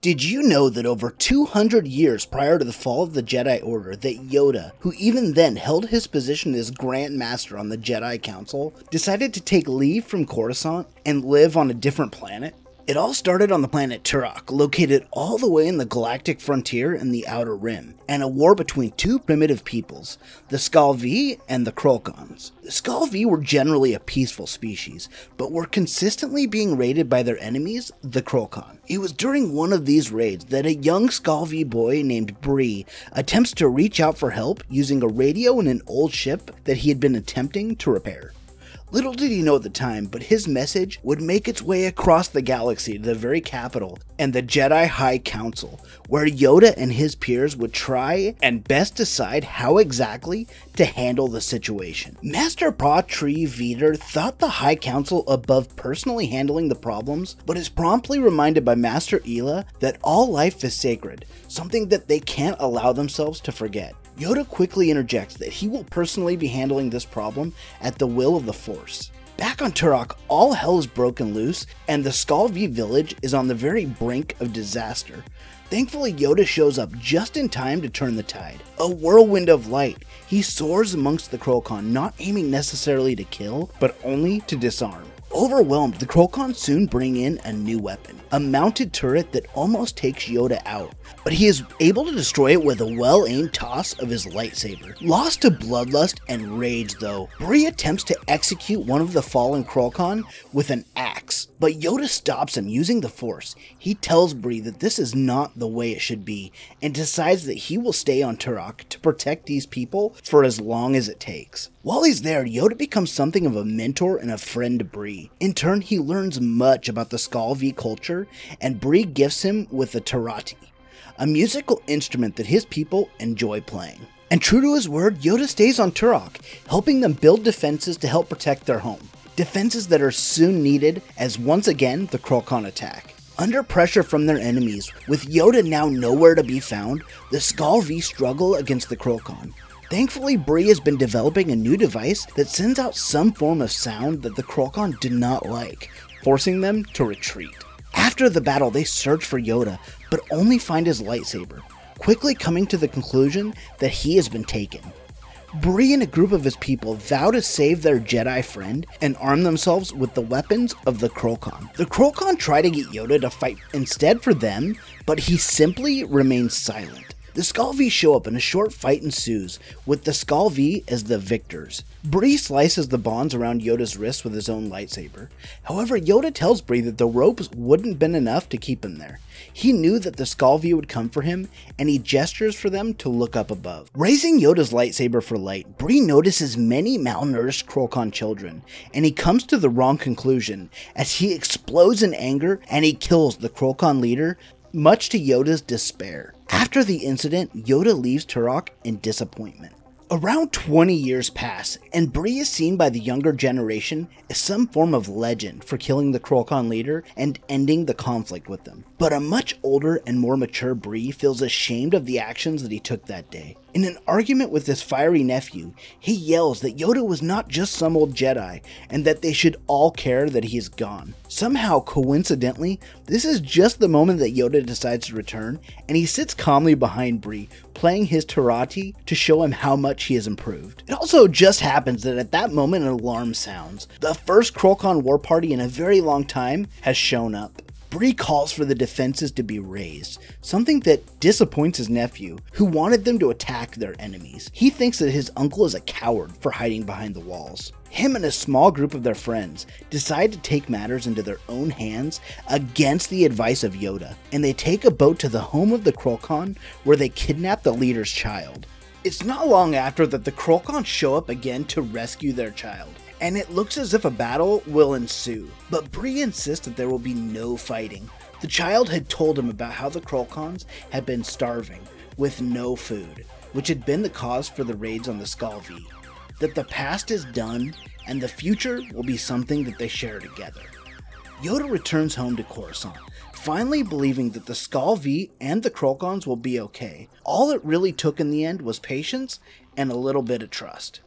Did you know that over 200 years prior to the fall of the Jedi Order, that Yoda, who even then held his position as Grand Master on the Jedi Council, decided to take leave from Coruscant and live on a different planet? It all started on the planet Turok, located all the way in the galactic frontier in the Outer Rim, and a war between two primitive peoples, the Scalvi and the Crulkons. The Scalvi were generally a peaceful species, but were consistently being raided by their enemies, the Crulkon. It was during one of these raids that a young Scalvi boy named Bree attempts to reach out for help using a radio in an old ship that he had been attempting to repair. Little did he know at the time, but his message would make its way across the galaxy to the very capital and the Jedi High Council, where Yoda and his peers would try and best decide how exactly to handle the situation. Master Patri Veeder thought the High Council above personally handling the problems, but is promptly reminded by Master Ela that all life is sacred, something that they can't allow themselves to forget. Yoda quickly interjects that he will personally be handling this problem at the will of the Force. Back on Turok, all hell is broken loose, and the Scalvi village is on the very brink of disaster. Thankfully, Yoda shows up just in time to turn the tide. A whirlwind of light, he soars amongst the Crulkon, not aiming necessarily to kill, but only to disarm. Overwhelmed, the Crulkon soon bring in a new weapon, a mounted turret that almost takes Yoda out, but he is able to destroy it with a well-aimed toss of his lightsaber. Lost to bloodlust and rage though, Bree attempts to execute one of the fallen Crulkon with an axe, but Yoda stops him using the Force. He tells Bree that this is not the way it should be, and decides that he will stay on Turok to protect these people for as long as it takes. While he's there, Yoda becomes something of a mentor and a friend to Bree. In turn, he learns much about the Scalvi culture, and Bree gifts him with a Tarati, a musical instrument that his people enjoy playing. And true to his word, Yoda stays on Turok, helping them build defenses to help protect their home. Defenses that are soon needed as once again the Crulkon attack. Under pressure from their enemies, with Yoda now nowhere to be found, the Scalvi struggle against the Crulkon. Thankfully, Bree has been developing a new device that sends out some form of sound that the Crulkon did not like, forcing them to retreat. After the battle, they search for Yoda, but only find his lightsaber, quickly coming to the conclusion that he has been taken. Bree and a group of his people vow to save their Jedi friend and arm themselves with the weapons of the Crulkon. The Crulkon try to get Yoda to fight instead for them, but he simply remains silent. The Scalvi show up and a short fight ensues, with the Scalvi as the victors. Bree slices the bonds around Yoda's wrists with his own lightsaber. However, Yoda tells Bree that the ropes wouldn't have been enough to keep him there. He knew that the Scalvi would come for him, and he gestures for them to look up above. Raising Yoda's lightsaber for light, Bree notices many malnourished Crulkon children, and he comes to the wrong conclusion as he explodes in anger and he kills the Crulkon leader, much to Yoda's despair. After the incident, Yoda leaves Turok in disappointment. Around 20 years pass, and Bree is seen by the younger generation as some form of legend for killing the Crulkon leader and ending the conflict with them. But a much older and more mature Bree feels ashamed of the actions that he took that day. In an argument with his fiery nephew, he yells that Yoda was not just some old Jedi, and that they should all care that he is gone. Somehow, coincidentally, this is just the moment that Yoda decides to return, and he sits calmly behind Bree, playing his Tarati to show him how much he has improved. It also just happens that at that moment an alarm sounds. The first Crulkon war party in a very long time has shown up. Bree calls for the defenses to be raised, something that disappoints his nephew, who wanted them to attack their enemies. He thinks that his uncle is a coward for hiding behind the walls. Him and a small group of their friends decide to take matters into their own hands against the advice of Yoda, and they take a boat to the home of the Crulkon where they kidnap the leader's child. It's not long after that the Crulkon show up again to rescue their child, and it looks as if a battle will ensue, but Bree insists that there will be no fighting. The child had told him about how the Crulkons had been starving, with no food, which had been the cause for the raids on the Scalvi, that the past is done, and the future will be something that they share together. Yoda returns home to Coruscant, finally believing that the Scalvi and the Crulkons will be okay. All it really took in the end was patience and a little bit of trust.